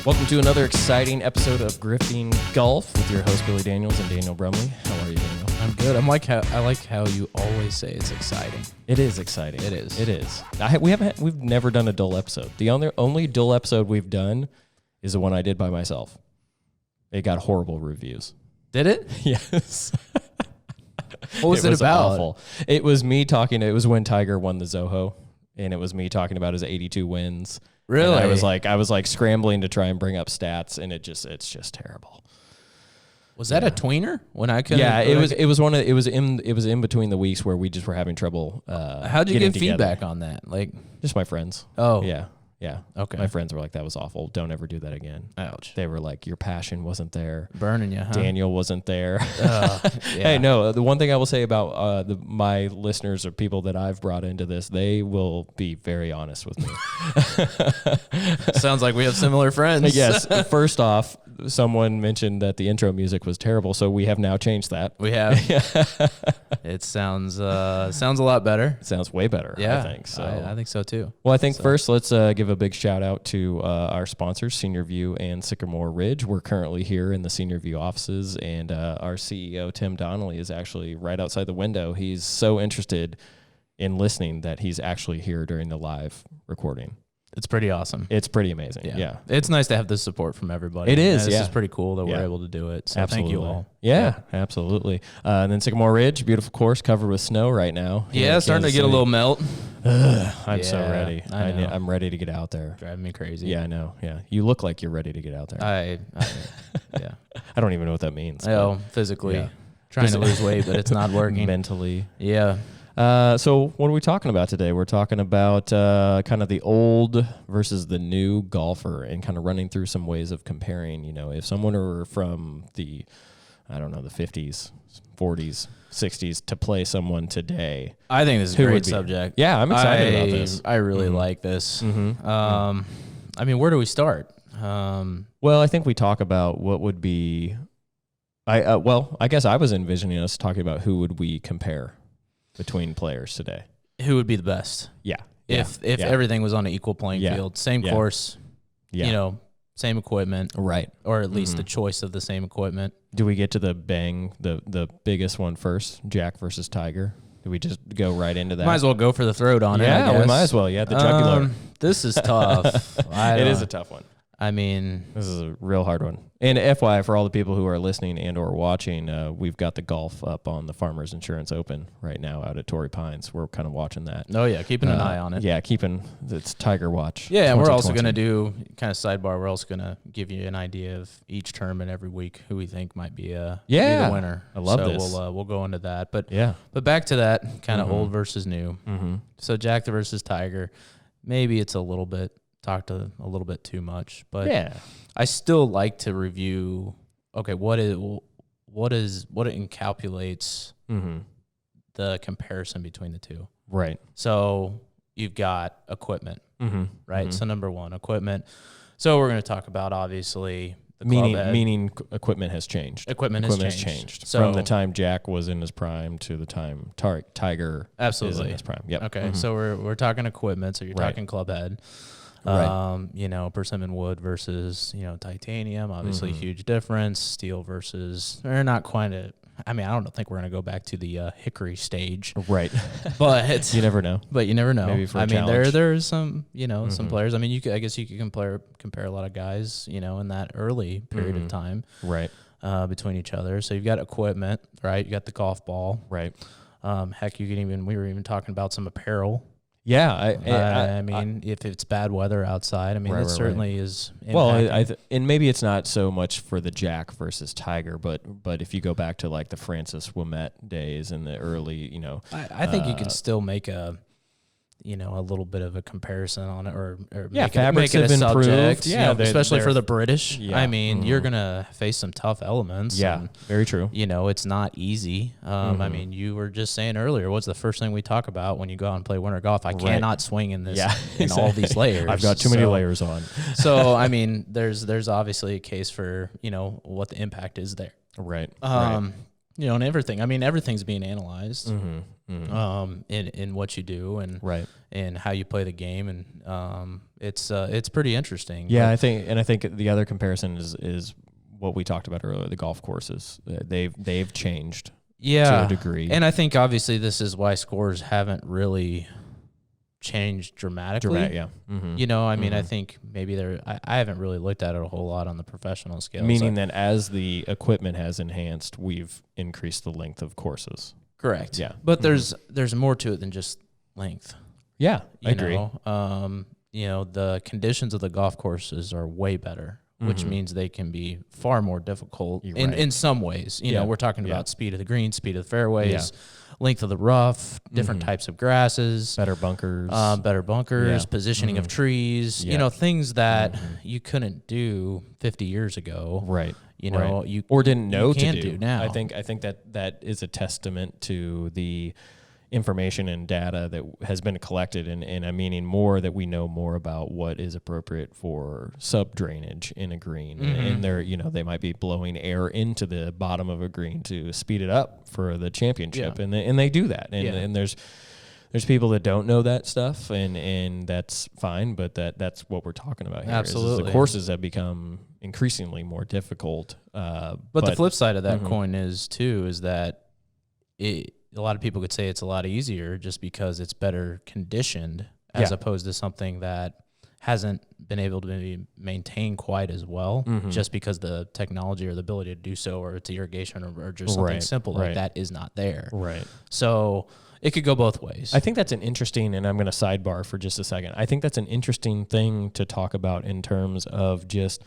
Welcome to another exciting episode of Gripping Golf with your host Billy Daniels and Daniel Brumley. How are you, Daniel? I'm good. I like how you always say it's exciting. It is exciting. It is. It is. We've never done a dull episode. The only dull episode we've done is the one I did by myself. It got horrible reviews. Did it? Yes. What was it about? Awful. It was me talking. It was when Tiger won the Zoho, and it was me talking about his 82 wins. Really? And I was like scrambling to try and bring up stats, and it's just terrible. Was that a tweener when I couldn't? Yeah, it was in between the weeks where we just were having trouble. How'd you get feedback on that? Like, just my friends. Oh, Yeah. Okay. My friends were like, that was awful. Don't ever do that again. Ouch. They were like, your passion wasn't there. Burning you, huh? Daniel wasn't there. Yeah. Hey, no, the one thing I will say about my listeners or people that I've brought into this, they will be very honest with me. Sounds like we have similar friends. Yes. First off, someone mentioned that the intro music was terrible, so we have now changed that. We have. It sounds a lot better. It sounds way better, Yeah, I think. So I think so too. Well, I think first let's give a big shout out to our sponsors, Senior View and Sycamore Ridge. We're currently here in the Senior View offices, and our CEO, Tim Donnelly, is actually right outside the window. He's so interested in listening that he's actually here during the live recording. It's pretty awesome. It's pretty amazing. Yeah. It's nice to have this support from everybody. It is, This yeah. is pretty cool that we're able to do it. So Absolutely. thank you all. Yeah, absolutely. And then Sycamore Ridge, beautiful course covered with snow right now. Yeah, starting to get a little melt. I'm so Yeah, ready. I know. I'm ready to get out there. Driving me crazy. Yeah, I know. Yeah. You look like you're ready to get out there. Yeah. I don't even know what that means. Oh, physically. Yeah. Trying to lose weight, but it's not working. Mentally. Yeah. So what are we talking about today? We're talking about kind of the old versus the new golfer and kind of running through some ways of comparing, if someone were from the 50s, 40s, 60s to play someone today. I think this is a great subject. Yeah, I'm excited about this. I really like this. I mean, where do we start? Well, I think we talk about what would be, I guess I was envisioning us talking about who would we compare between players today. Who would be the best? Yeah. If everything was on an equal playing field, same course, same equipment. Right. Or at least the choice of the same equipment. Do we get to the biggest one first, Jack versus Tiger? Do we just go right into that? Might as well go for the throat on it. Yeah, we might as well. Yeah, the jugular. This is tough. It is a tough one. I mean, this is a real hard one. And FYI, for all the people who are listening and or watching, we've got the golf up on the Farmers Insurance Open right now out at Torrey Pines. We're kind of watching that. Oh, yeah, keeping an eye on it. Yeah, it's Tiger Watch. Yeah, and we're also going to do, kind of sidebar, we're also going to give you an idea of each tournament every week, who we think might be the winner. I love this. We'll go into that. But back to that kind of old versus new. So Jack versus Tiger, maybe it's a little bit too much, but I still like to review. Okay, what it encapsulates the comparison between the two. Right. So you've got equipment, right? So number one, equipment. So we're going to talk about obviously the meaning equipment has changed. Equipment has changed. So from the time Jack was in his prime to the time Tiger is in his prime. Yep. Okay, so we're talking equipment. So you're talking club head. Right. Persimmon wood versus, titanium, obviously huge difference. Steel versus, they're not quite I don't think we're going to go back to the hickory stage. Right. But you never know. Maybe for a challenge. there's some, some players. I mean, I guess you could compare a lot of guys, in that early period of time. Right. Between each other. So you've got equipment, right? You got the golf ball. Right. Heck, we were even talking about some apparel. Yeah, I mean, if it's bad weather outside, that certainly is. Well, and maybe it's not so much for the Jack versus Tiger, but if you go back to like the Francis Ouimet days and the early, I think you can still make a little bit of a comparison on it, or make it a subject. Yeah, especially for the British. Yeah. You're gonna face some tough elements. Yeah, very true. It's not easy. You were just saying earlier, what's the first thing we talk about when you go out and play winter golf? I cannot swing in this in all these layers. I've got too many layers on. So there's obviously a case for what the impact is there. Right. And everything. Everything's being analyzed. in what you do and how you play the game, and it's pretty interesting. Yeah, I think the other comparison is what we talked about earlier. The golf courses, they've changed to a degree, and I think obviously this is why scores haven't really changed dramatically. Mm-hmm. You know, I mean, I think maybe I haven't really looked at it a whole lot on the professional scale. Meaning that as the equipment has enhanced, we've increased the length of courses. Correct. Yeah. But there's more to it than just length. Yeah, I agree. You know, the conditions of the golf courses are way better, which means they can be far more difficult in some ways. You know, we're talking about speed of the green, speed of the fairways, length of the rough, different types of grasses, better bunkers, positioning of trees, you know, things that you couldn't do 50 years ago. Right. You know, you or didn't know to do now. I think that is a testament to the information and data that has been collected, and I'm meaning more that we know more about what is appropriate for sub drainage in a green, and they're, you know, they might be blowing air into the bottom of a green to speed it up for the championship, and they do that, and there's people that don't know that stuff, and that's fine, but that's what we're talking about here. Absolutely, is the courses have become increasingly more difficult. But the flip side of that coin is that a lot of people could say it's a lot easier just because it's better conditioned as opposed to something that hasn't been able to be maintained quite as well, just because the technology or the ability to do so, or it's irrigation or just something simple like that is not there. Right. So it could go both ways. I think that's an interesting, and I'm going to sidebar for just a second. I think that's an interesting thing to talk about in terms of just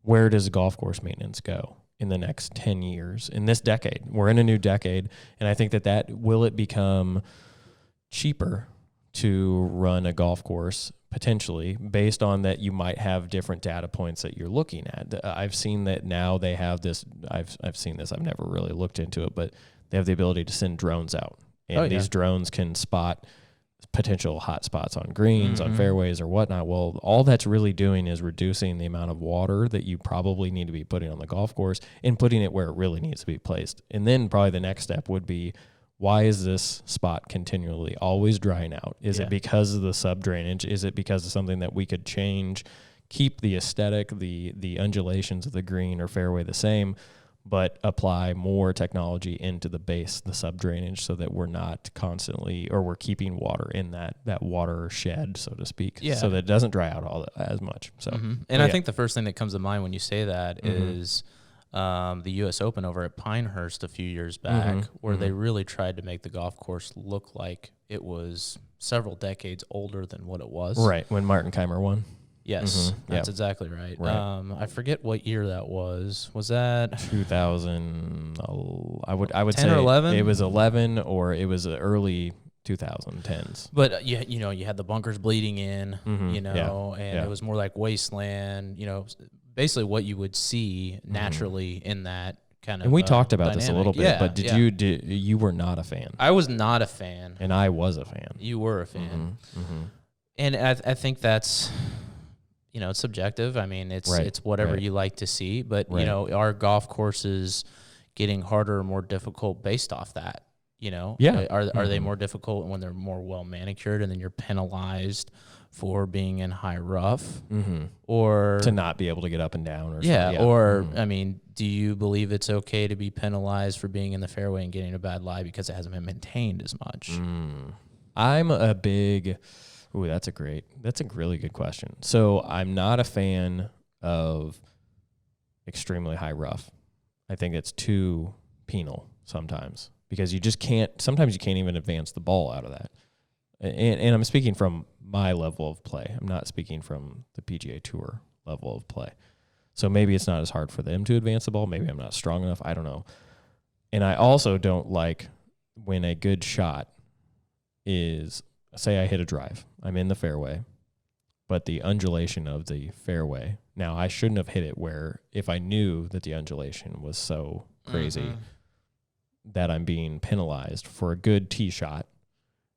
where does golf course maintenance go in the next 10 years, in this decade. We're in a new decade, and I think that will it become cheaper to run a golf course potentially based on that you might have different data points that you're looking at. I've seen that now they have this, I've seen this, I've never really looked into it, but they have the ability to send drones out, and these drones can spot potential hot spots on greens, on fairways or whatnot. Well, all that's really doing is reducing the amount of water that you probably need to be putting on the golf course and putting it where it really needs to be placed. And then probably the next step would be, why is this spot continually always drying out? Is it because of the sub drainage? Is it because of something that we could change, keep the aesthetic, the undulations of the green or fairway the same, but apply more technology into the base, the sub drainage, so that we're not constantly, or we're keeping water in that water shed, so to speak, so that it doesn't dry out as much. So, and I think the first thing that comes to mind when you say that is the U.S. Open over at Pinehurst a few years back, where they really tried to make the golf course look like it was several decades older than what it was. Right, when Martin Keimer won. Yes, that's exactly right. I forget what year that was. Was that 2000? I would 10 say or 11? It was 11, or it was early 2010s. But you know, you had the bunkers bleeding in, and it was more like wasteland. You know, basically what you would see naturally in that kind of. And we talked about dynamic. This a little bit, but you were not a fan? I was not a fan, and I was a fan. You were a fan, and I think that's. You know, it's subjective. I mean, it's whatever you like to see. But, you know, are golf courses getting harder or more difficult based off that? You know? Yeah. Are they more difficult when they're more well manicured and then you're penalized for being in high rough? Or to not be able to get up and down? Or or, I mean, do you believe it's okay to be penalized for being in the fairway and getting a bad lie because it hasn't been maintained as much? I'm a big... Ooh, that's a really good question. So I'm not a fan of extremely high rough. I think it's too penal sometimes, because sometimes you can't even advance the ball out of that. And I'm speaking from my level of play. I'm not speaking from the PGA Tour level of play. So maybe it's not as hard for them to advance the ball. Maybe I'm not strong enough. I don't know. And I also don't like when a good shot is... Say I hit a drive, I'm in the fairway, but the undulation of the fairway, now I shouldn't have hit it where, if I knew that the undulation was so crazy that I'm being penalized for a good tee shot,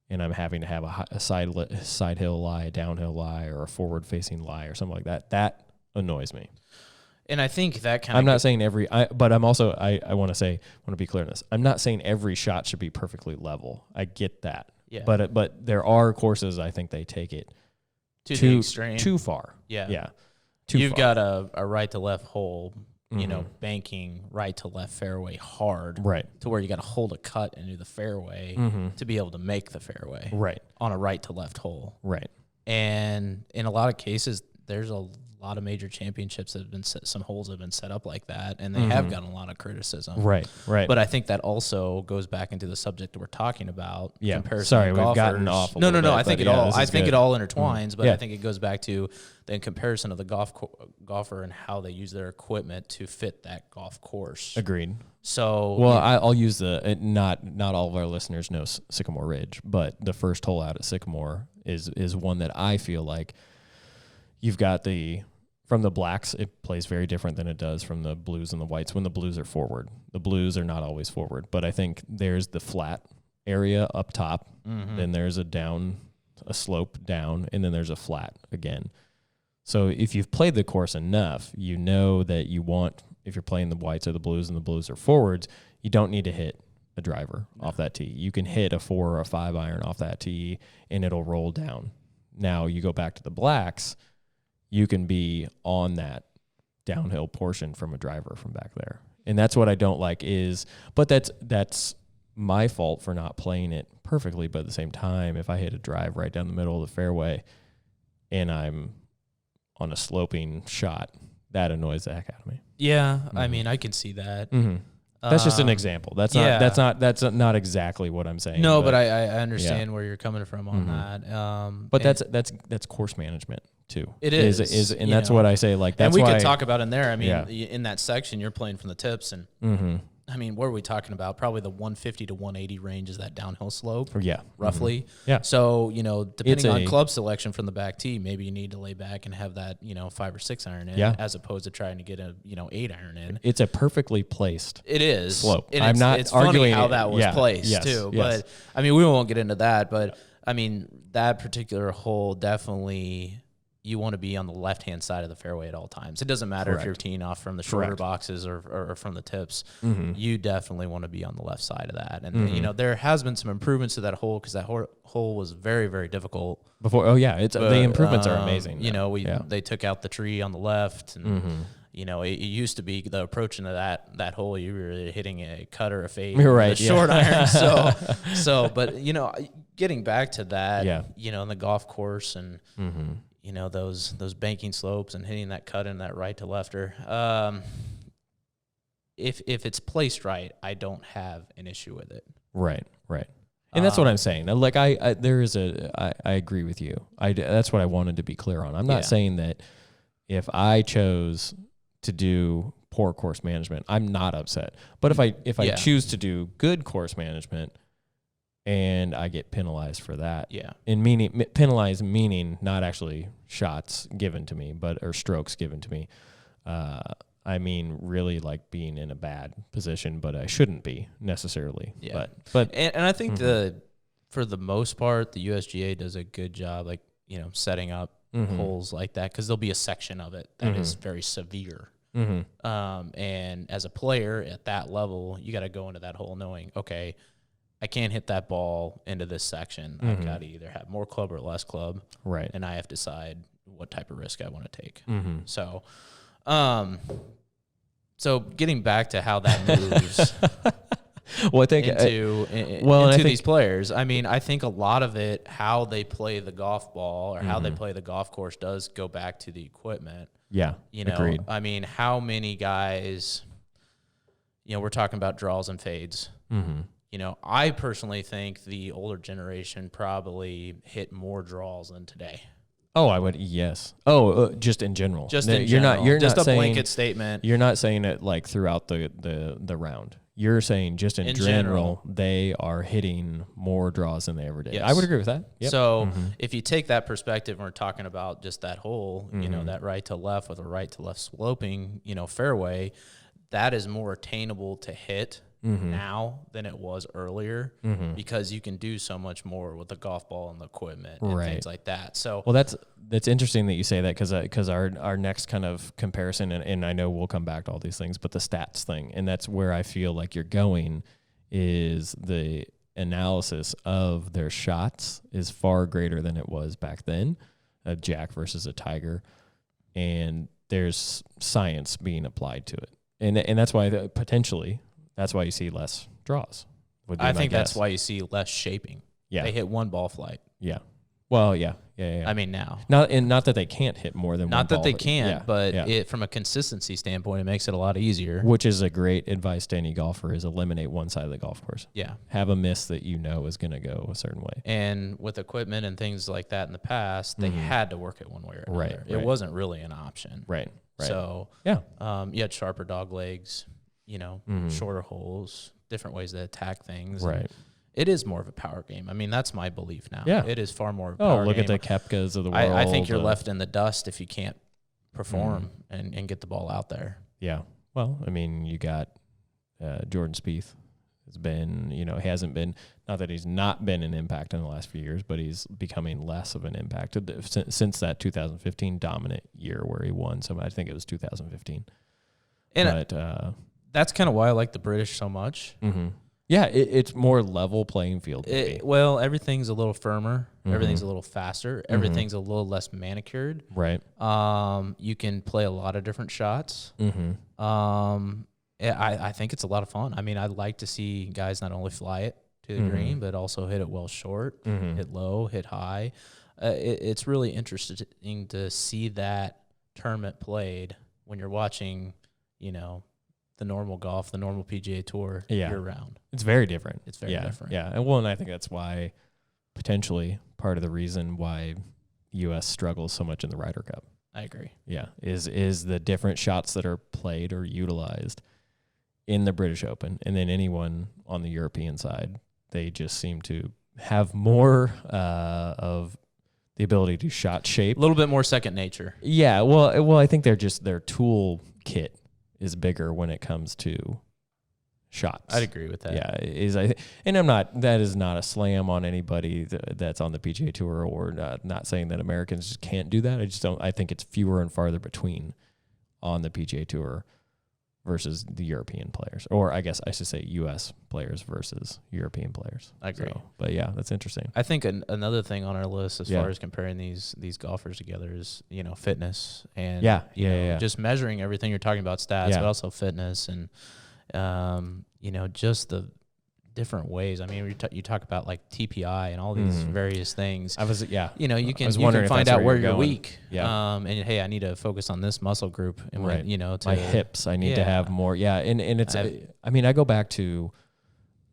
and I'm having to have a side hill lie, a downhill lie, or a forward facing lie or something like that, that annoys me. And I think that kind of... I'm not saying but I'm also, I want to be clear on this. I'm not saying every shot should be perfectly level. I get that. Yeah. But there are courses I think they take it to the extreme. Too far. Yeah. Yeah. You've got a right to left hole, banking right to left fairway hard. Right. To where you got to hold a cut into the fairway to be able to make the fairway. Right. On a right to left hole. Right. And in a lot of cases, there's a lot of major championships that have been some holes have been set up like that, and they have gotten a lot of criticism. Right. But I think that also goes back into the subject that we're talking about. Yeah. Sorry, we've gotten off. No. I think it all intertwines, but yeah. I think it goes back to the comparison of the golfer and how they use their equipment to fit that golf course. Agreed. So, I'll use not all of our listeners know Sycamore Ridge, but the first hole out at Sycamore is one that I feel like you've got from the blacks, it plays very different than it does from the blues and the whites when the blues are forward. The blues are not always forward, but I think there's the flat area up top, then there's a slope down, and then there's a flat again. So if you've played the course enough, you know that if you're playing the whites or the blues and the blues are forwards, you don't need to hit a driver off that tee. You can hit a 4 or a 5 iron off that tee, and it'll roll down. Now you go back to the blacks, you can be on that downhill portion from a driver from back there. And that's what I don't like but that's my fault for not playing it perfectly. But at the same time, if I hit a drive right down the middle of the fairway and I'm on a sloping shot, that annoys the heck out of me. Yeah. I mean, I can see that. That's just an example. That's not exactly what I'm saying. No, but I understand where you're coming from on that. But that's course management too. It is, and that's what I say. Like that's and we why could talk about in there. I mean, in that section, you're playing from the tips, and I mean, what are we talking about? Probably the 150 to 180 range is that downhill slope. Yeah, roughly. Yeah. So depending on club selection from the back tee, maybe you need to lay back and have that 5 or 6 iron in, as opposed to trying to get a 8 iron in. It's a perfectly placed. It is slope. And I'm not it's arguing funny how that was placed too. But I mean, we won't get into that. But I mean, that particular hole definitely. You want to be on the left-hand side of the fairway at all times. It doesn't matter if you're teeing off from the shorter boxes or from the tips. You definitely want to be on the left side of that. And, there has been some improvements to that hole because that hole was very, very difficult. Before, the improvements are amazing. They took out the tree on the left. And, it used to be the approach into that hole, you were hitting a cut or a fade. You're right. Short iron. But, getting back to that, in the golf course and, those banking slopes and hitting that cut in that right to lefter. If it's placed right, I don't have an issue with it. Right. And that's what I'm saying. Like I agree with you. That's what I wanted to be clear on. I'm not saying that if I chose to do poor course management, I'm not upset. But if I choose to do good course management, and I get penalized for that. Yeah. And penalized meaning not actually shots given to me, or strokes given to me. I mean, really like being in a bad position, but I shouldn't be necessarily. Yeah. But I think for the most part, the USGA does a good job, like, setting up holes like that, because there'll be a section of it that is very severe. And as a player at that level, you got to go into that hole knowing, okay, I can't hit that ball into this section. I've got to either have more club or less club. Right. And I have to decide what type of risk I want to take. So, so getting back to how that moves well, I think into these players, I mean, I think a lot of it, how they play the golf ball or how they play the golf course does go back to the equipment. Yeah. Agreed. I mean, how many guys, we're talking about draws and fades. I personally think the older generation probably hit more draws than today. Oh, I would, yes. Oh, just in general. You're not just a blanket statement. You're not saying it like throughout the round. You're saying just in general, they are hitting more draws than they ever did. Yes. I would agree with that. Yep. So if you take that perspective, and we're talking about just that hole, that right to left with a right to left sloping, fairway, that is more attainable to hit now than it was earlier because you can do so much more with the golf ball and the equipment and things like that. So, well, that's interesting that you say that because our next kind of comparison, and I know we'll come back to all these things, but the stats thing, and that's where I feel like you're going, is the analysis of their shots is far greater than it was back then, a Jack versus a Tiger, and there's science being applied to it, and that's why that's why you see less draws. I think that's why you see less shaping. Yeah, they hit one ball flight. Yeah. Well, yeah. I mean, now not that they can't hit more than one not that ball, they can't, but it from a consistency standpoint, it makes it a lot easier. Which is a great advice to any golfer: is eliminate one side of the golf course. Yeah, have a miss that you know is going to go a certain way. And with equipment and things like that in the past, they had to work it one way or another. Right. It wasn't really an option. Right. So you had sharper dog legs, shorter holes, different ways to attack things. Right. It is more of a power game. I mean, that's my belief now. Yeah. It is far more of a power game. Look at the Koepkas of the world. I think you're left in the dust if you can't perform and get the ball out there. Yeah. Well, I mean, you got Jordan Spieth. Has been, he hasn't been, not that he's not been an impact in the last few years, but he's becoming less of an impact since that 2015 dominant year where he won. So I think it was 2015. And that's kind of why I like the British so much. Mm-hmm. Yeah, it's more level playing field. Well, everything's a little firmer. Everything's a little faster. Everything's a little less manicured. Right. You can play a lot of different shots. I think it's a lot of fun. I mean, I'd like to see guys not only fly it to the green, but also hit it well short, hit low, hit high. It's really interesting to see that tournament played when you're watching, the normal golf, the normal PGA Tour year round. It's very different. It's very different. Yeah. And I think that's why potentially part of the reason why U.S. struggles so much in the Ryder Cup. I agree. Yeah. Is the different shots that are played or utilized in the British Open, and then anyone on the European side, they just seem to have more of the ability to shot shape. A little bit more second nature. Yeah. Well, I think their tool kit is bigger when it comes to shots. I'd agree with that. Yeah, that is not a slam on anybody that's on the PGA Tour, or not saying that Americans just can't do that. I think it's fewer and farther between on the PGA Tour versus the European players, or I guess I should say U.S. players versus European players. I agree. But yeah, that's interesting. I think another thing on our list as far as comparing these golfers together is, fitness and just measuring everything you're talking about, stats, but also fitness and, just the different ways. I mean, you talk about like TPI and all these various things. You can find out where you're weak. Yeah. And hey, I need to focus on this muscle group and my hips. I need to have more. Yeah. And it's, I go back to,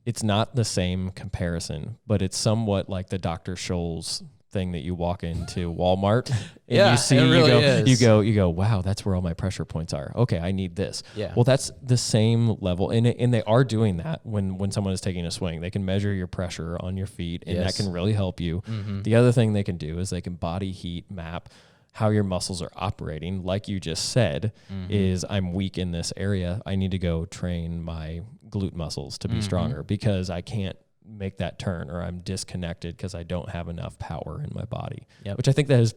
it's not the same comparison, but it's somewhat like the Dr. Scholl's thing that you walk into Walmart and you see, you go, wow, that's where all my pressure points are. Okay, I need this. Yeah. Well, that's the same level, and they are doing that when someone is taking a swing. They can measure your pressure on your feet, and that can really help you. The other thing they can do is they can body heat map how your muscles are operating. Like you just said, is I'm weak in this area. I need to go train my glute muscles to be stronger because I can't make that turn, or I'm disconnected because I don't have enough power in my body, which I think that is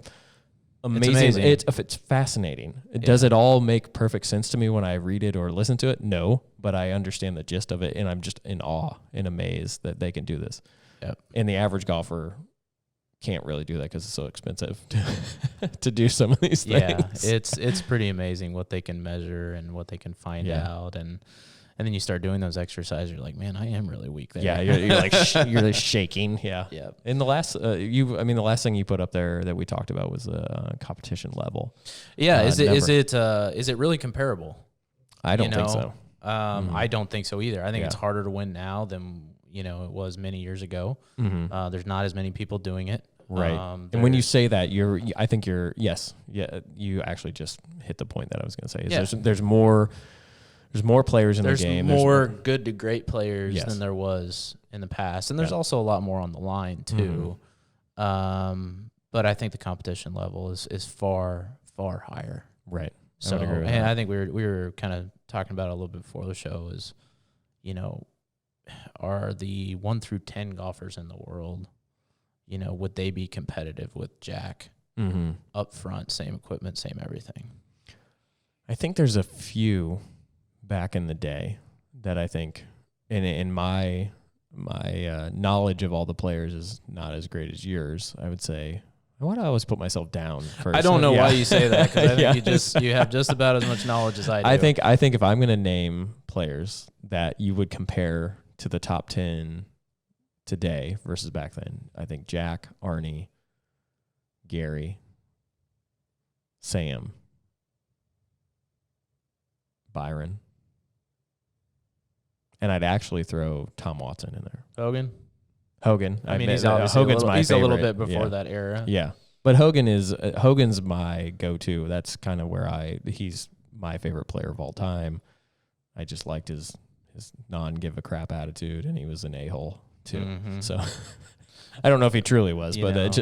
amazing. It's fascinating. Does it all make perfect sense to me when I read it or listen to it? No, but I understand the gist of it, and I'm just in awe and amazed that they can do this. Yep. And the average golfer can't really do that because it's so expensive to do some of these things. Yeah, it's pretty amazing what they can measure and what they can find out, and then you start doing those exercises. You're like, man, I am really weak there. Yeah, you're like you're like shaking. Yeah. Yeah. And the last the last thing you put up there that we talked about was competition level. Yeah. Is it really comparable? I don't think so. I don't think so either. I think it's harder to win now than it was many years ago. There's not as many people doing it. Right. And when you say that, you actually just hit the point that I was going to say. There's more players in the game. There's more good to great players than there was in the past. And there's also a lot more on the line, too. But I think the competition level is far, far higher. Right. So, I think we were kind of talking about it a little bit before the show is, are the 1 through 10 golfers in the world, would they be competitive with Jack up front, same equipment, same everything? I think there's a few back in the day that I think, in my knowledge of all the players is not as great as yours. I would say, why do I always put myself down first? I don't know why you say that, because I think you have just about as much knowledge as I do. I think if I'm going to name players that you would compare to the top 10 today versus back then, I think Jack, Arnie, Gary, Sam, Byron, and I'd actually throw Tom Watson in there. Hogan. I mean, he's obviously he's a little bit before that era. Yeah, but Hogan's my go-to. That's kind of where he's my favorite player of all time. I just liked his non-give a crap attitude, and he was an a-hole too. Mm-hmm. So I don't know if he truly was, but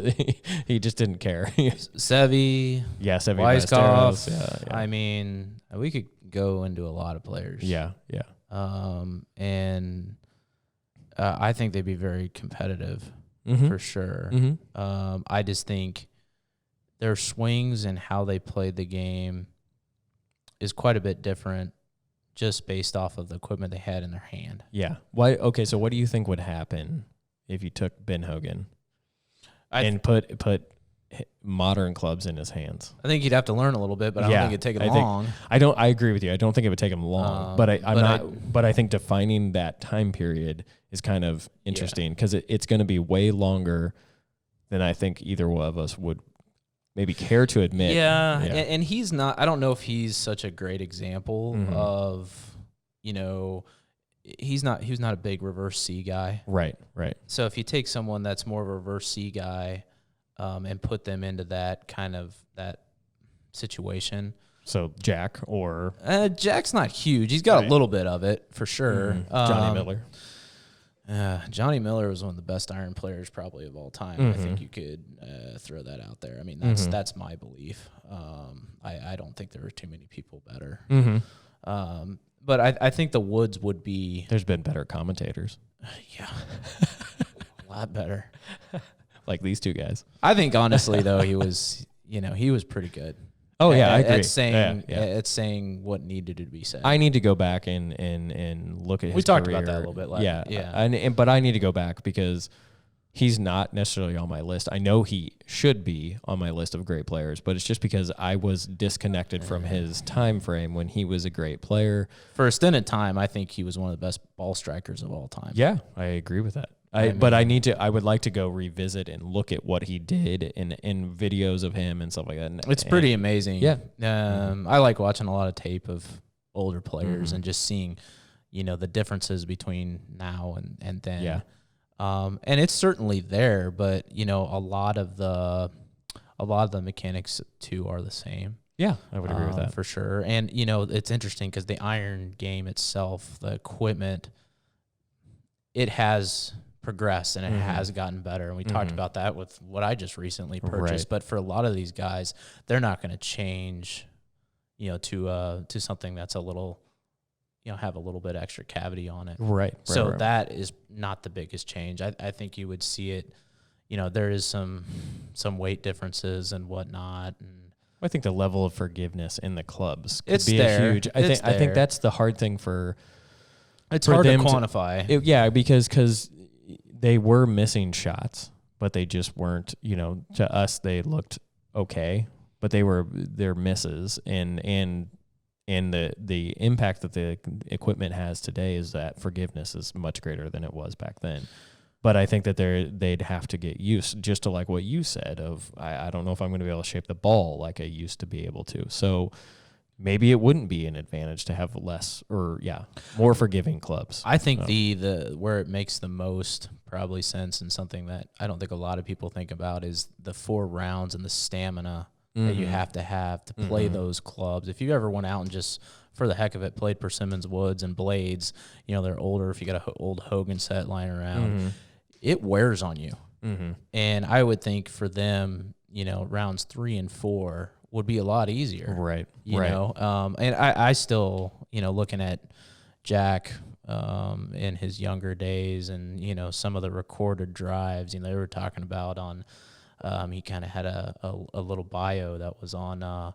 he just didn't care. Seve. Yeah, Seve Weiskopf. Yeah. I mean, we could go into a lot of players. Yeah. And I think they'd be very competitive for sure. Mm-hmm. I just think their swings and how they played the game is quite a bit different just based off of the equipment they had in their hand. Yeah. Why? Okay, so what do you think would happen if you took Ben Hogan and put modern clubs in his hands? I think he'd have to learn a little bit, but I don't think it'd take him long. I agree with you. I don't think it would take him long, but I think defining that time period is kind of interesting because it's going to be way longer than I think either one of us would maybe care to admit. Yeah. And he's not, I don't know if he's such a great example of, he was not a big reverse C guy. Right. So if you take someone that's more of a reverse C guy, and put them into that situation. So Jack or Jack's not huge. He's got a little bit of it for sure. Johnny Miller. Johnny Miller was one of the best iron players probably of all time. I think you could throw that out there. I mean, that's my belief. I don't think there are too many people better. But I think the Woods would be. There's been better commentators. Yeah, a lot better. Like these two guys. I think honestly though he was pretty good. Oh yeah, I agree. At saying what needed to be said. I need to go back and look at his career. We talked about that a little bit. But I need to go back because he's not necessarily on my list. I know he should be on my list of great players, but it's just because I was disconnected from his time frame when he was a great player. For a stint of time, I think he was one of the best ball strikers of all time. Yeah, I agree with that. I would like to go revisit and look at what he did in videos of him and stuff like that. It's pretty amazing. Yeah. I like watching a lot of tape of older players and just seeing, the differences between now and then. Yeah. And it's certainly there, but a lot of the mechanics too are the same. Yeah, I would agree with that for sure. And it's interesting because the iron game itself, the equipment, it has progressed and it has gotten better. And we talked about that with what I just recently purchased. Right. But for a lot of these guys, they're not going to change, to something that's a little, have a little bit extra cavity on it. Right. So that is not the biggest change. I think you would see it, there is some weight differences and whatnot. And I think the level of forgiveness in the clubs could it's be there. A huge. I think that's the hard thing for. It's hard to quantify. Because they were missing shots, but they just weren't. To us they looked okay, but they're misses, and the impact that the equipment has today is that forgiveness is much greater than it was back then. But I think that they'd have to get used, just to like what you said of I don't know if I'm going to be able to shape the ball like I used to be able to. So maybe it wouldn't be an advantage to have less or more forgiving clubs. I think the where it makes the most probably sense and something that I don't think a lot of people think about is the 4 rounds and the stamina that you have to play those clubs. If you ever went out and just for the heck of it played Persimmons Woods and Blades, they're older. If you got an old Hogan set lying around, it wears on you. And I would think for them, rounds 3 and 4 would be a lot easier. Right. You know, and I still, looking at Jack, in his younger days, and some of the recorded drives. They were talking about on. He kind of had a little bio that was on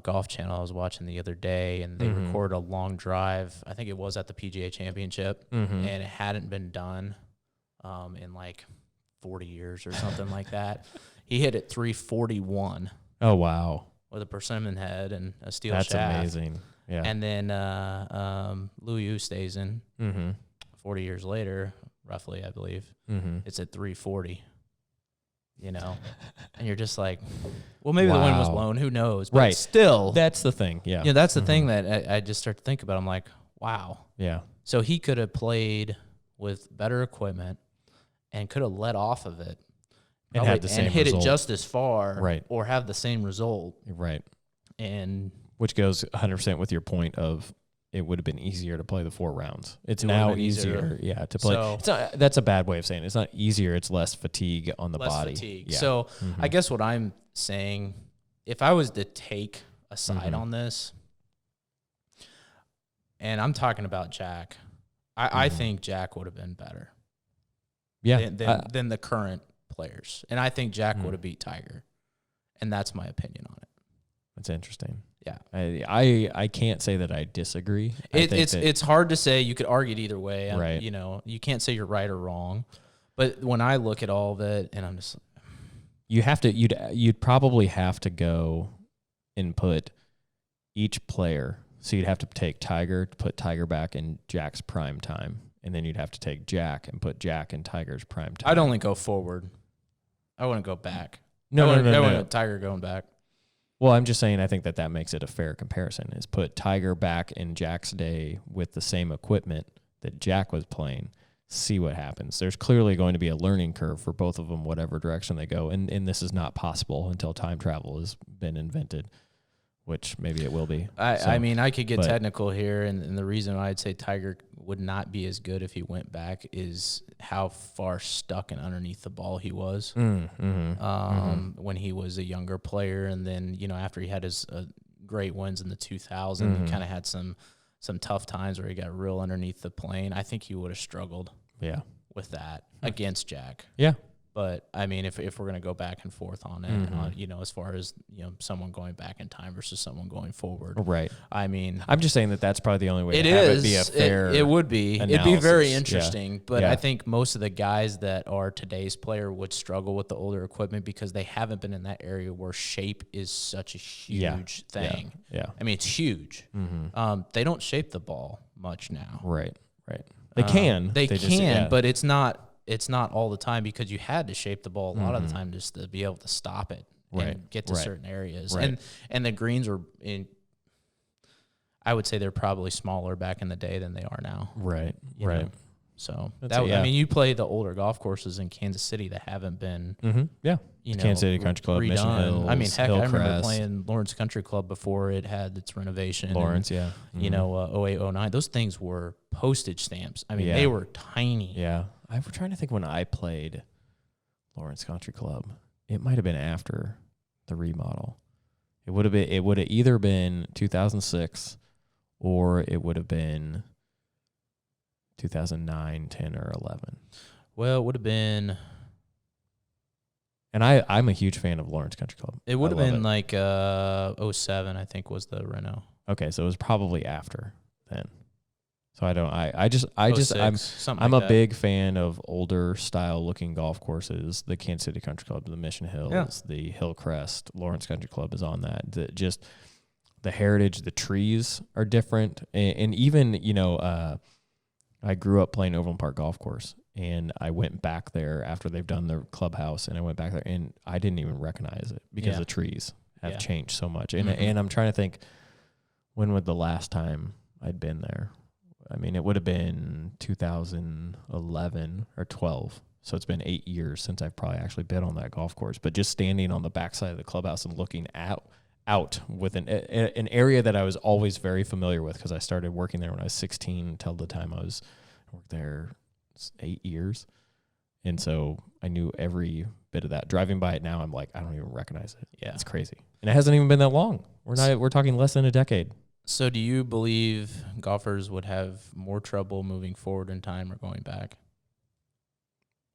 Golf Channel I was watching the other day, and they recorded a long drive. I think it was at the PGA Championship, and it hadn't been done in like 40 years or something like that. He hit it 341. Oh, wow. With a persimmon head and a steel shaft. That's amazing. Yeah. And then Louis Oosthuizen, 40 years later, roughly, I believe, it's at 340. And you're just like, well, maybe the wind was blown. Who knows? But right. Still. That's the thing. Yeah. That's the thing that I just start to think about. I'm like, wow. Yeah. So he could have played with better equipment and could have let off of it. And had the same hit result. It just as far. Right. Or have the same result. Right. And which goes 100% with your point of it would have been easier to play the 4 rounds. It's now easier, to play. So, it's not, that's a bad way of saying it. It's not easier. It's less fatigue on the body. Fatigue. Yeah. So I guess what I'm saying, if I was to take a side on this, and I'm talking about Jack, I think Jack would have been better. Yeah. Than the current players. And I think Jack would have beat Tiger. And that's my opinion on it. That's interesting. Yeah, I can't say that I disagree. It's hard to say. You could argue it either way. Right. You can't say you're right or wrong. But when I look at all of it, and I'm just, you'd probably have to go and put each player. So you'd have to take Tiger, put Tiger back in Jack's prime time, and then you'd have to take Jack and put Jack in Tiger's prime time. I'd only go forward. I wouldn't go back. No. I wouldn't Tiger going back. Well, I'm just saying I think that makes it a fair comparison, is put Tiger back in Jack's day with the same equipment that Jack was playing, see what happens. There's clearly going to be a learning curve for both of them, whatever direction they go, and this is not possible until time travel has been invented, which maybe it will be. I mean, I could get technical here, and the reason I'd say Tiger would not be as good if he went back is how far stuck and underneath the ball he was when he was a younger player, and then after he had his great wins in the 2000, he kind of had some tough times where he got real underneath the plane. I think he would have struggled. Yeah, with that against Jack. Yeah. But I mean, if we're gonna go back and forth on it, as far as someone going back in time versus someone going forward, right? I mean, I'm just saying that's probably the only way. It be a fair. It would be. Analysis. It'd be very interesting. Yeah. But I think most of the guys that are today's player would struggle with the older equipment because they haven't been in that area where shape is such a huge thing. Yeah. I mean, it's huge. They don't shape the ball much now. Right. They can. They can, but it's not. It's not all the time because you had to shape the ball a lot of the time just to be able to stop it and get to certain areas. Right. And the greens were I would say they're probably smaller back in the day than they are now. Right. You know? So I mean, you play the older golf courses in Kansas City that haven't been, Kansas City Country Club, redone. Mission Hills. I mean, heck, Hillcrest. I remember playing Lawrence Country Club before it had its renovation. Lawrence, and, 08, 09. Those things were postage stamps. I mean, they were tiny. Yeah. I'm trying to think when I played Lawrence Country Club. It might have been after the remodel. It would have either been 2006 or it would have been 2009, 10, or 11. Well, it would have been. And I'm a huge fan of Lawrence Country Club. It would have been like 07, I think, was the reno. Okay, so it was probably after then. So I'm a big fan of older style looking golf courses. The Kansas City Country Club, the Mission Hills, the Hillcrest, Lawrence Country Club is on that. The heritage, the trees are different, and even I grew up playing Overland Park Golf Course, and I went back there after they've done their clubhouse, and I went back there, and I didn't even recognize it because the trees have changed so much. And and I'm trying to think, when would the last time I'd been there? I mean, it would have been 2011 or 12. So it's been 8 years since I've probably actually been on that golf course. But just standing on the backside of the clubhouse and looking out with an area that I was always very familiar with because I started working there when I was 16 until the time I worked there 8 years. And so I knew every bit of that. Driving by it now, I'm like, I don't even recognize it. Yeah. It's crazy. And it hasn't even been that long. We're talking less than a decade. So do you believe golfers would have more trouble moving forward in time or going back?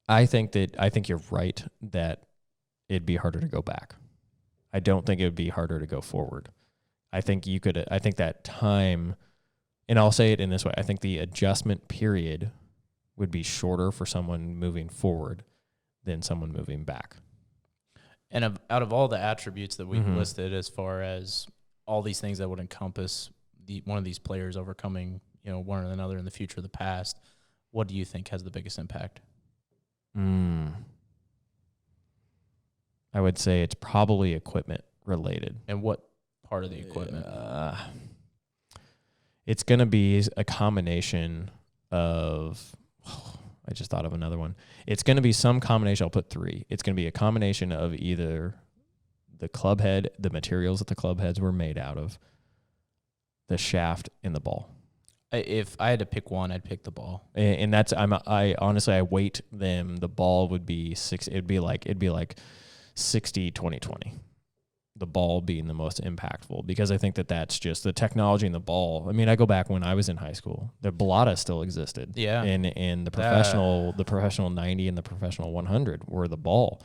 I think you're right that it'd be harder to go back. I don't think it would be harder to go forward. I think that time, and I'll say it in this way, I think the adjustment period would be shorter for someone moving forward than someone moving back. And out of all the attributes that we've listed, as far as all these things that would encompass one of these players overcoming, one or another in the future, the past, what do you think has the biggest impact? I would say it's probably equipment related. And what part of the equipment? It's going to be a combination of, I just thought of another one. It's going to be some combination. I'll put 3. It's going to be a combination of either the club head, the materials that the club heads were made out of, the shaft, and the ball. If I had to pick one, I'd pick the ball. And that's I honestly I weight them. The ball would be 6. It'd be like 60-20-20. The ball being the most impactful, because I think that's just the technology in the ball. I mean, I go back when I was in high school. The Balata still existed. Yeah. And the professional 90 and the professional 100 were the ball.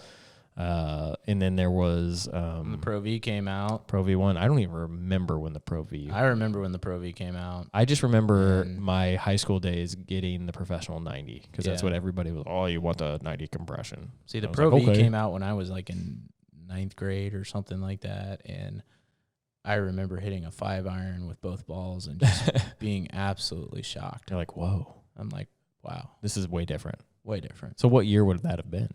And then there was the Pro V came out. Pro V1. I don't even remember when the Pro V. I remember when the Pro V came out. I just remember my high school days getting the professional 90, because that's what everybody was. Oh, you want the 90 compression? See, the Pro V came out when I was like in 9th grade or something like that, and I remember hitting a 5-iron with both balls and just being absolutely shocked. You're like, whoa! I'm like, wow, this is way different. Way different. So, what year would that have been?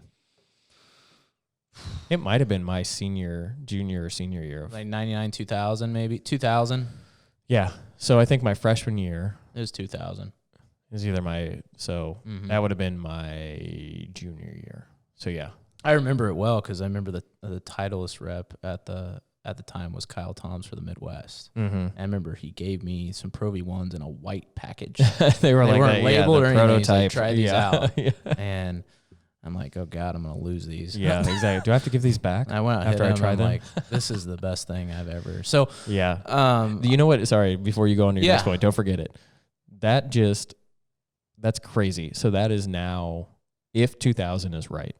It might have been my junior or senior year. Like 99, 2000, maybe 2000. Yeah. So I think my freshman year. It was 2000. Is either that would have been my junior year. So yeah. I remember it well because I remember the Titleist rep at the time was Kyle Toms for the Midwest. Mm-hmm. I remember he gave me some Pro V1s in a white package. they weren't labeled or anything. Prototype. Like, try these out. Yeah. And I'm like, oh God, I'm gonna lose these. Yeah, exactly. Do I have to give these back? I went out after I tried them. Like, this is the best thing I've ever. So yeah. You know what? Sorry, before you go on to your next point, don't forget it. That's crazy. So that is now, if 2000 is right,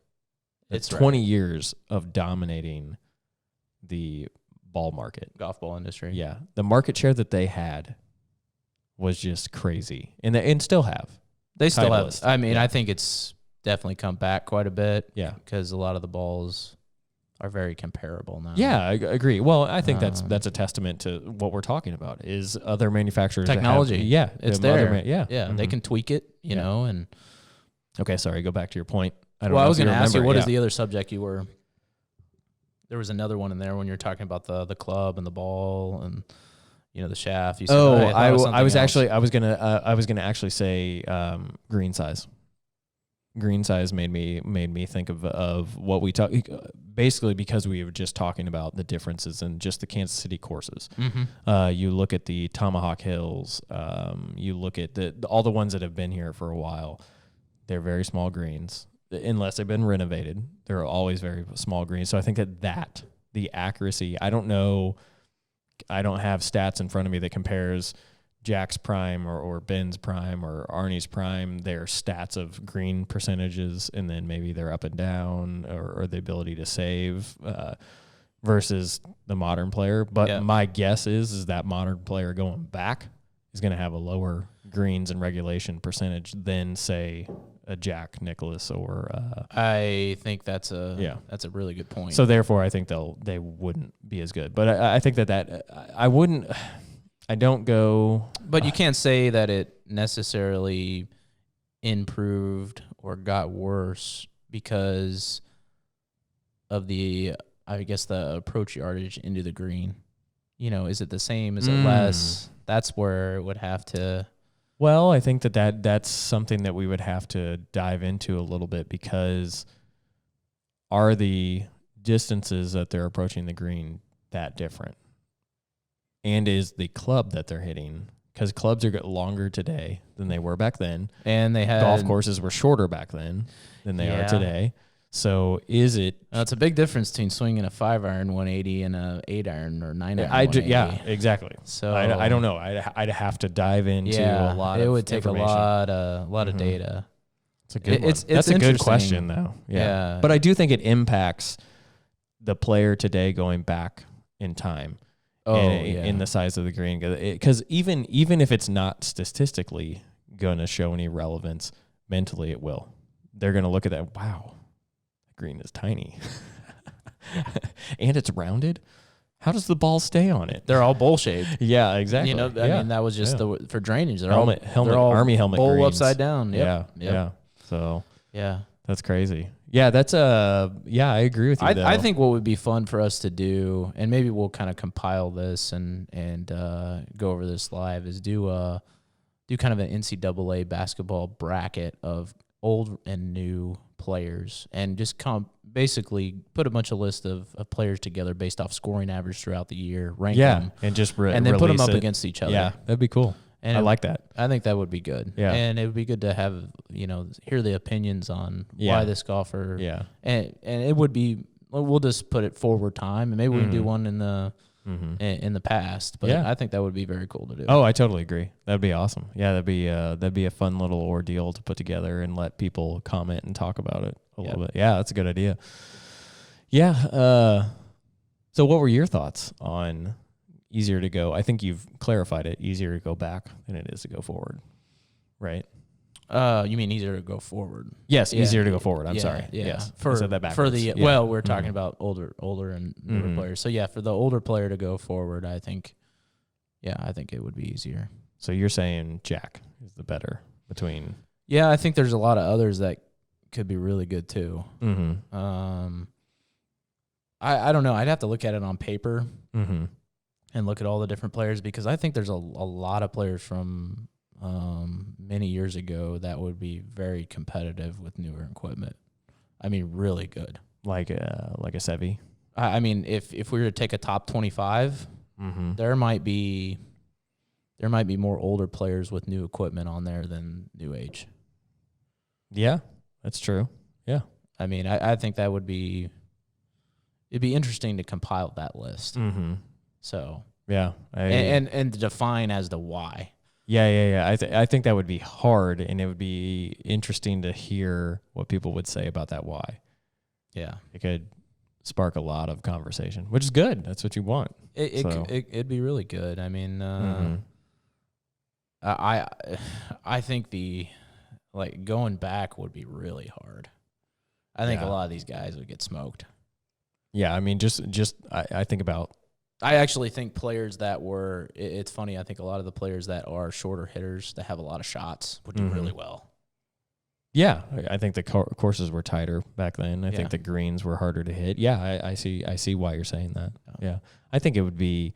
it's 20 years of dominating the ball market, golf ball industry. Yeah, the market share that they had was just crazy, and still have. They still have. I mean, I think it's definitely come back quite a bit. Yeah, because a lot of the balls are very comparable now. Yeah, I agree. Well, I think that's a testament to what we're talking about. Is other manufacturers technology? It's there. They can tweak it. You know, and okay, sorry. Go back to your point. I was going to ask you, what is the other subject you were? There was another one in there when you're talking about the club and the ball and the shaft. You said, I was gonna actually say green size. Green size made me think of what we talk, basically because we were just talking about the differences in just the Kansas City courses. Mm-hmm. You look at the Tomahawk Hills. You look at all the ones that have been here for a while. They're very small greens. Unless they've been renovated, they're always very small greens. So I think that the accuracy, I don't know, I don't have stats in front of me that compares Jack's prime or Ben's prime or Arnie's prime, their stats of green percentages, and then maybe they're up and down or the ability to save versus the modern player. But my guess is that modern player going back is going to have a lower greens and regulation percentage than, say, a Jack Nicklaus or I think that's a really good point. So therefore, I think they wouldn't be as good. But I think that I wouldn't. I don't go. But you can't say that it necessarily improved or got worse because of the approach yardage into the green. Is it the same? Is it less? That's where it would have to. Well, I think that's something that we would have to dive into a little bit, because are the distances that they're approaching the green that different? And is the club that they're hitting, because clubs are longer today than they were back then, and they had golf courses were shorter back then than they are today. So is it? It's a big difference between swinging a 5-iron 180 and a 8-iron or 9-iron 180. Yeah, exactly. So I don't know. I'd have to dive into a lot. It would take a lot of data. It's a good one. That's a good question, though. Yeah, but I do think it impacts the player today going back in time. In the size of the green, because even if it's not statistically going to show any relevance, mentally it will. They're going to look at that. Wow, the green is tiny, and it's rounded. How does the ball stay on it? They're all bowl shaped. Yeah, exactly. I mean, that was just for drainage. They're helmet, all army helmet, bowl greens. upside down. Yep. Yeah. So yeah, that's crazy. Yeah, that's I agree with you. I think what would be fun for us to do, and maybe we'll kind of compile this and go over this live, is do kind of an NCAA basketball bracket of old and new players, and just basically put a bunch of lists of players together based off scoring average throughout the year, rank them, and just and then put them up against each other. Yeah, that'd be cool. And I like that. I think that would be good. Yeah. And it would be good to have, hear the opinions on why this golfer. Yeah. And it would be, we'll just put it forward time, and maybe we can do one in the in the past. But I think that would be very cool to do. Oh, I totally agree. That'd be awesome. Yeah, that'd be a fun little ordeal to put together and let people comment and talk about it a little bit. Yeah, that's a good idea. Yeah. So what were your thoughts on easier to go? I think you've clarified it. Easier to go back than it is to go forward, right? You mean easier to go forward? Yes, easier to go forward. I'm sorry. Yeah. Yes, I said that backwards. Well, we're talking about older and newer players. So for the older player to go forward, I think it would be easier. So you're saying Jack is the better between? Yeah, I think there's a lot of others that could be really good too. I don't know. I'd have to look at it on paper. And look at all the different players, because I think there's a lot of players from many years ago that would be very competitive with newer equipment. I mean, really good. Like a Sevi. I mean, if we were to take a top 25, there might be more older players with new equipment on there than new age. Yeah, that's true. Yeah. I mean, I think that would be, it'd be interesting to compile that list. So yeah, and define as to why. Yeah. I think that would be hard, and it would be interesting to hear what people would say about that why. Yeah, it could spark a lot of conversation, which is good. That's what you want. It'd be really good. I mean, I think going back would be really hard. I think a lot of these guys would get smoked. Yeah, I mean, just I think about. I actually think players that were, it's funny, I think a lot of the players that are shorter hitters that have a lot of shots would do really well. Yeah, I think the courses were tighter back then. I think the greens were harder to hit. Yeah, I see why you're saying that. Yeah. I think it would be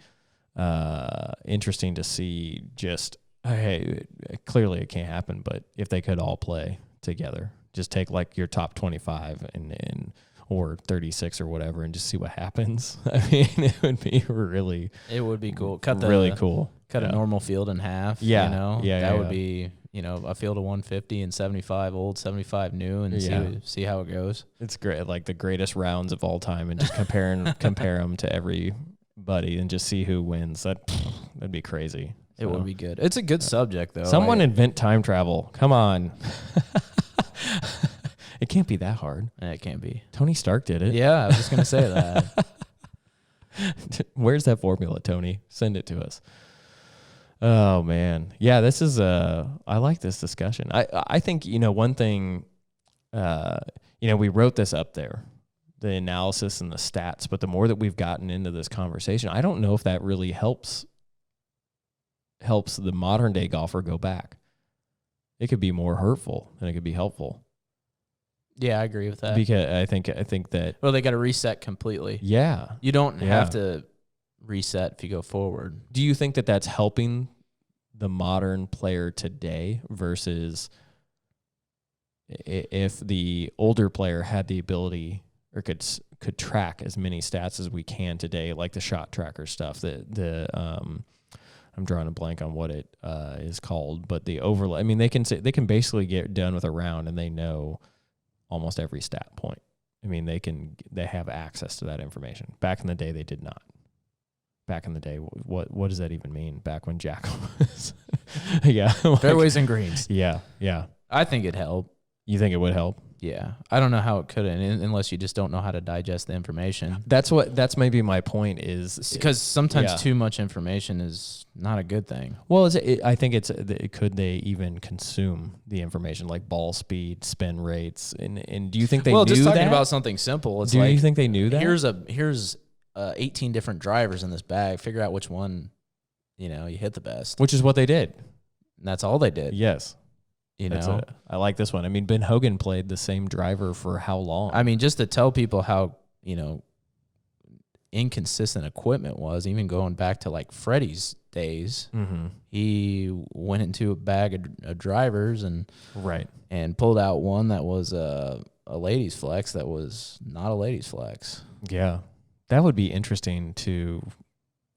interesting to see just, hey, clearly it can't happen, but if they could all play together, just take like your top 25 and or 36 or whatever, and just see what happens. I mean, it would be cool. Cut a normal field in half. Yeah. That would be, a field of 150 and 75 old, 75 new, and see how it goes. It's great. Like the greatest rounds of all time, and just compare them to everybody and just see who wins. That'd be crazy. It would be good. It's a good subject though. Someone invent time travel. Come on. It can't be that hard. It can't be. Tony Stark did it. Yeah, I was just going to say that. Where's that formula, Tony? Send it to us. Oh, man. Yeah, this is I like this discussion. I think, one thing, we wrote this up there, the analysis and the stats, but the more that we've gotten into this conversation, I don't know if that really helps the modern day golfer go back. It could be more hurtful than it could be helpful. Yeah, I agree with that. Because I think that. Well, they got to reset completely. Yeah, you don't have to reset if you go forward. Do you think that that's helping the modern player today versus if the older player had the ability or could track as many stats as we can today, like the shot tracker stuff? I'm drawing a blank on what it is called, but the overlay. I mean, they can basically get done with a round and they know almost every stat point. I mean, they have access to that information. Back in the day, they did not. Back in the day, what does that even mean? Back when Jack was, yeah, fairways and greens. Yeah. I think it'd help. You think it would help? Yeah, I don't know how it couldn't, unless you just don't know how to digest the information. That's maybe my point is because sometimes too much information is not a good thing. Well, I think could they even consume the information like ball speed, spin rates, and do you think they knew just talking that? about something simple? It's do you think they knew that? Here's 18 different drivers in this bag. Figure out which one, you hit the best. Which is what they did. And that's all they did. Yes. I like this one. I mean, Ben Hogan played the same driver for how long? I mean, just to tell people how, inconsistent equipment was, even going back to like Freddie's days, he went into a bag of drivers and pulled out one that was a ladies flex that was not a ladies flex. Yeah. That would be interesting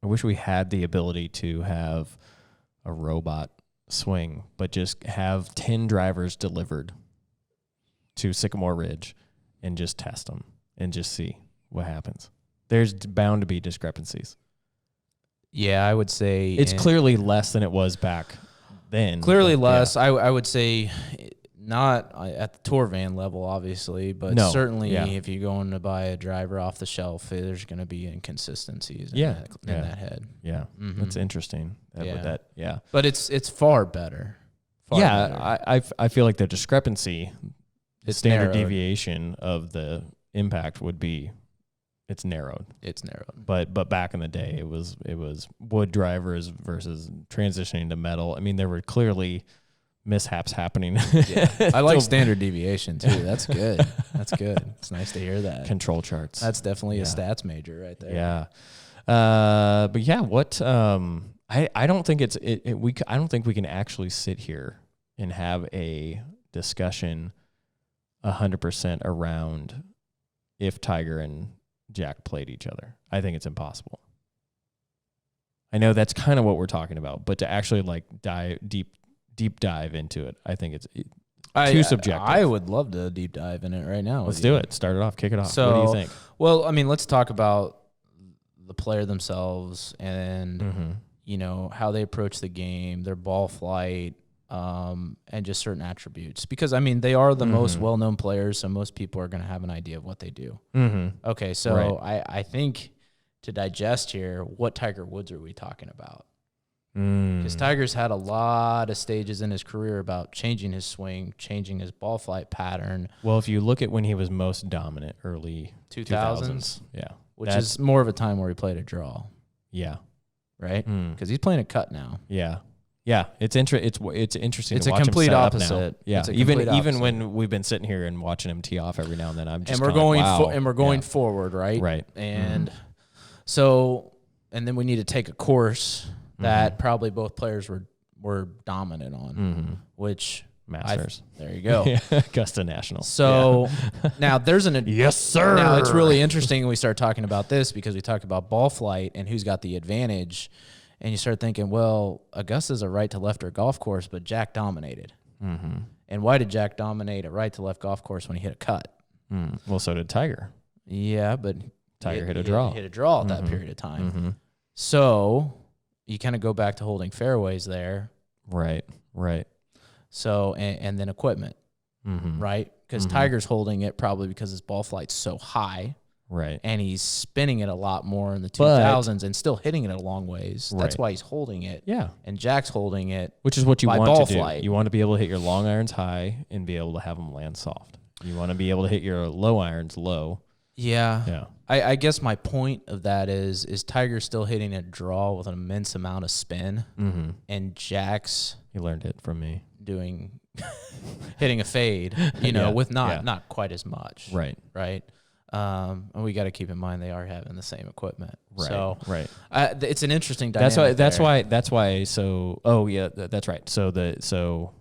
I wish we had the ability to have a robot swing, but just have 10 drivers delivered to Sycamore Ridge and just test them and just see what happens. There's bound to be discrepancies. Yeah, I would say it's clearly less than it was back then. Clearly less. Yeah. I would say not at the tour van level, obviously, but certainly if you're going to buy a driver off the shelf, there's going to be inconsistencies in that head. Yeah, that's interesting. But it's far better. I feel like the discrepancy, the standard narrowed. deviation of the impact would be it's narrowed. But back in the day, it was wood drivers versus transitioning to metal. I mean, there were clearly mishaps happening. I like standard deviation too. That's good. It's nice to hear that. Control charts. That's definitely a stats major right there. Yeah. But yeah, what I don't think I don't think we can actually sit here and have a discussion 100% around if Tiger and Jack played each other. I think it's impossible. I know that's kind of what we're talking about, but to actually like deep dive into it, I think it's too subjective. I would love to deep dive in it right now. Let's do it. Start it off. Kick it off. So, what do you think? Well, I mean, let's talk about the player themselves and how they approach the game, their ball flight, and just certain attributes. Because I mean, they are the most well-known players, so most people are going to have an idea of what they do. Okay, so I think to digest here, what Tiger Woods are we talking about? Because Tiger's had a lot of stages in his career about changing his swing, changing his ball flight pattern. Well, if you look at when he was most dominant, early 2000s, which that's is more of a time where he played a draw. Yeah, right. Because he's playing a cut now. Yeah. It's interesting. It's to watch a complete him set opposite. Up now. Yeah, even when we've been sitting here and watching him tee off every now and then, I'm just we're going forward, right? Right. And so then we need to take a course that probably both players were dominant on, which Masters. There you go. Augusta National. So now there's yes, sir. Now it's really interesting when we start talking about this because we talked about ball flight and who's got the advantage. And you start thinking, well, Augusta's a right to left golf course, but Jack dominated. And why did Jack dominate a right to left golf course when he hit a cut? Well, so did Tiger. Yeah, but Tiger hit a draw. Hit a draw at that period of time. So you kind of go back to holding fairways there. Right. So, and then equipment, right? Because Tiger's holding it probably because his ball flight's so high. Right. And he's spinning it a lot more in the 2000s and still hitting it a long ways. Right. That's why he's holding it. Yeah. And Jack's holding it. Which is what you want ball to do. Flight. You want to be able to hit your long irons high and be able to have them land soft. You want to be able to hit your low irons low. Yeah. I guess my point of that is Tiger still hitting a draw with an immense amount of spin, and Jack's he learned it from me hitting a fade, with not quite as much, right. And we got to keep in mind they are having the same equipment, right? So it's an interesting dynamic. That's why. So that's right. So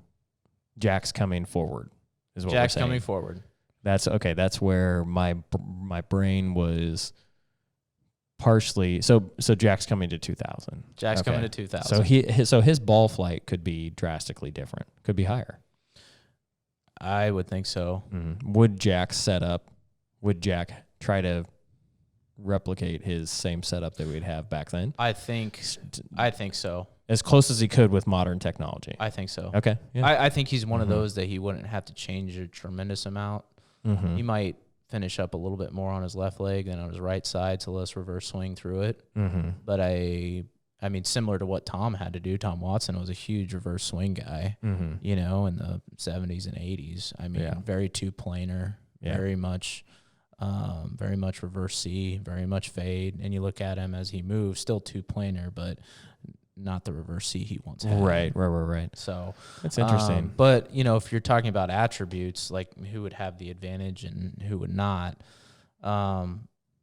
Jack's coming forward is what Jack's we're saying. coming forward. That's okay. That's where my brain was partially. So Jack's coming to 2000. Jack's coming to 2000. So his ball flight could be drastically different. Could be higher. I would think so. Would Jack set up would Jack try to replicate his same setup that we'd have back then? I think so. As close as he could with modern technology. I think so. Okay. Yeah. I think he's one of those that he wouldn't have to change a tremendous amount. He might finish up a little bit more on his left leg than on his right side, so less reverse swing through it. But I mean, similar to what Tom had to do. Tom Watson was a huge reverse swing guy, you know, in the 70s and 80s. I mean, very two-planer, very much reverse C, very much fade. And you look at him as he moves, still two-planer, but not the reverse C he once had. Right. So that's interesting. But, you know, if you're talking about attributes, like who would have the advantage and who would not,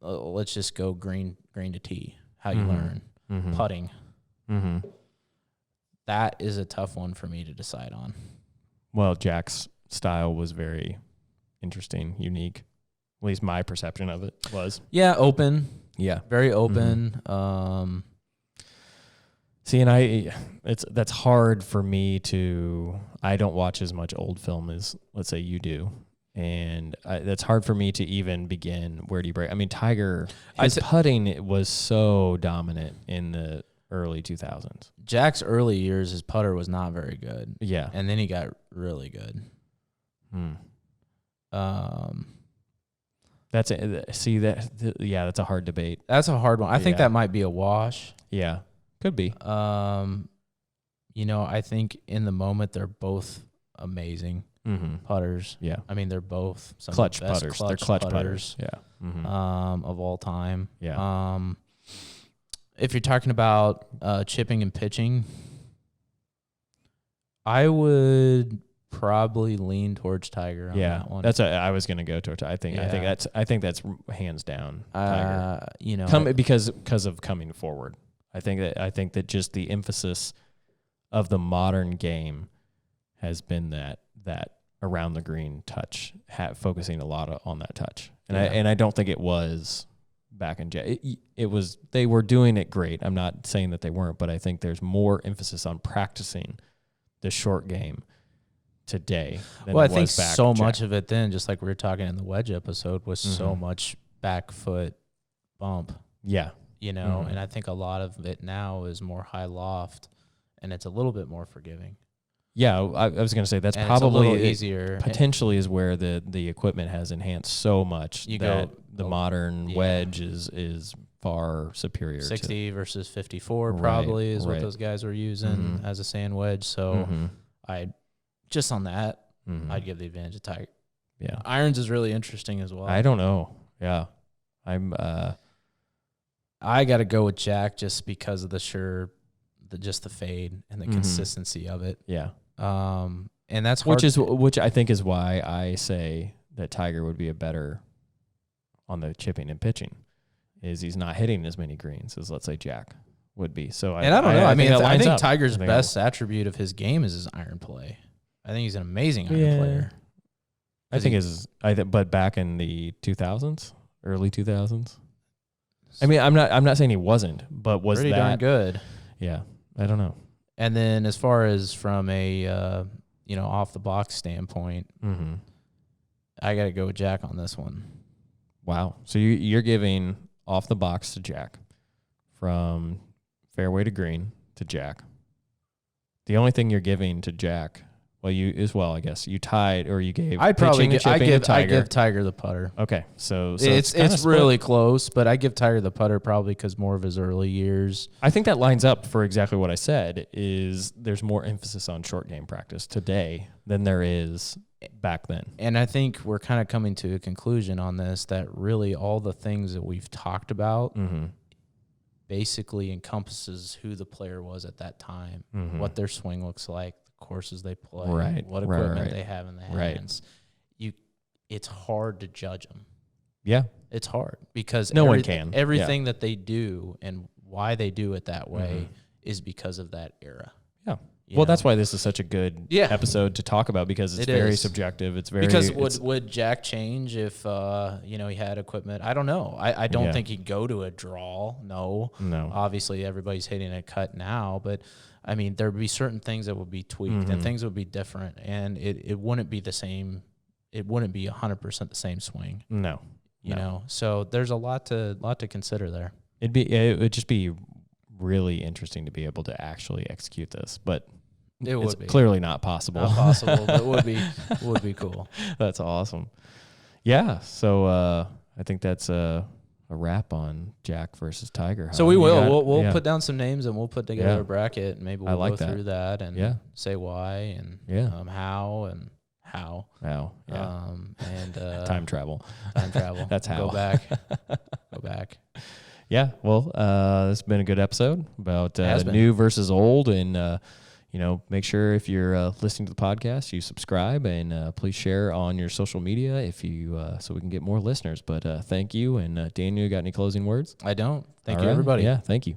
let's just go green to tee, how you learn. Putting. That is a tough one for me to decide on. Well, Jack's style was very interesting, unique. At least my perception of it was. Yeah, open. Yeah. Very open. See, and that's hard for me to. I don't watch as much old film as, let's say, you do. And that's hard for me to even begin. Where do you break? I mean, Tiger, his putting was so dominant in the early 2000s. Jack's early years, his putter was not very good. Yeah. And then he got really good. That's it. See, that's a hard debate. That's a hard one. I think that might be a wash. Yeah, could be. You know, I think in the moment they're both amazing. Putters. Yeah. I mean, they're both some clutch of the best putters. They're clutch putters. Yeah. Of all time. Yeah. If you're talking about chipping and pitching, I would probably lean towards Tiger on that one. I was going to go towards. I think that's hands down Tiger. You know, because of coming forward. I think that just the emphasis of the modern game has been that around the green touch, focusing a lot on that touch, and I don't think it was back in it was. They were doing it great. I'm not saying that they weren't, but I think there's more emphasis on practicing the short game today. Well, I think so much of it then, just like we were talking in the wedge episode, was so much back foot bump. Yeah, you know, and I think a lot of it now is more high loft, and it's a little bit more forgiving. Yeah, I was going to say that's and probably easier. Potentially is where the equipment has enhanced so much the modern wedge is far superior. 60 versus 54 probably is what those guys were using as a sand wedge. So I just on that I'd give the advantage to Tiger. Yeah, irons is really interesting as well. I don't know. Yeah, I got to go with Jack just because of the fade and the consistency of it. Yeah. And that's hard. Which I think is why I say that Tiger would be a better on the chipping and pitching, is he's not hitting as many greens as, let's say, Jack would be. So I don't know. I think Tiger's best attribute of his game is his iron play. I think he's an amazing iron player. But back in the 2000s, early 2000s. I mean, I'm not saying he wasn't, but was pretty darn good. Yeah, I don't know. And then as far as from a off the box standpoint, I got to go with Jack on this one. Wow. So you're giving off the box to Jack, from fairway to green to Jack. The only thing you're giving to Jack, I guess you tied, or you gave. I give Tiger the putter. Okay, so it's really close, but I give Tiger the putter probably because more of his early years. I think that lines up for exactly what I said. Is there's more emphasis on short game practice today than there is back then, and I think we're kind of coming to a conclusion on this that really all the things that we've talked about basically encompasses who the player was at that time, what their swing looks like, courses they play, what equipment they have in the hands. It's hard to judge them. Yeah, it's hard because no one can. Everything that they do and why they do it that way is because of that era. Yeah. Well, that's why this is such a good episode to talk about, because it's very subjective. It's very would Jack change if he had equipment? I don't know. I don't think he'd go to a draw. No. Obviously, everybody's hitting a cut now, but I mean, there'd be certain things that would be tweaked and things would be different, and it wouldn't be the same. It wouldn't be 100% the same swing. No. You know, so there's a lot to consider there. It would just be really interesting to be able to actually execute this, but it's clearly not possible. Not possible, but would be cool. That's awesome. Yeah. So I think that's a wrap on Jack versus Tiger. So we'll put down some names and we'll put together a bracket, and maybe we'll go through that and say why and how and how. How. Yeah. And time travel. That's how. Go back. Yeah. Well, this has been a good episode about new versus old, and make sure if you're listening to the podcast, you subscribe, and please share on your social media if you so we can get more listeners. But thank you, and Daniel, you got any closing words? I don't. Thank you, everybody. Yeah. Thank you.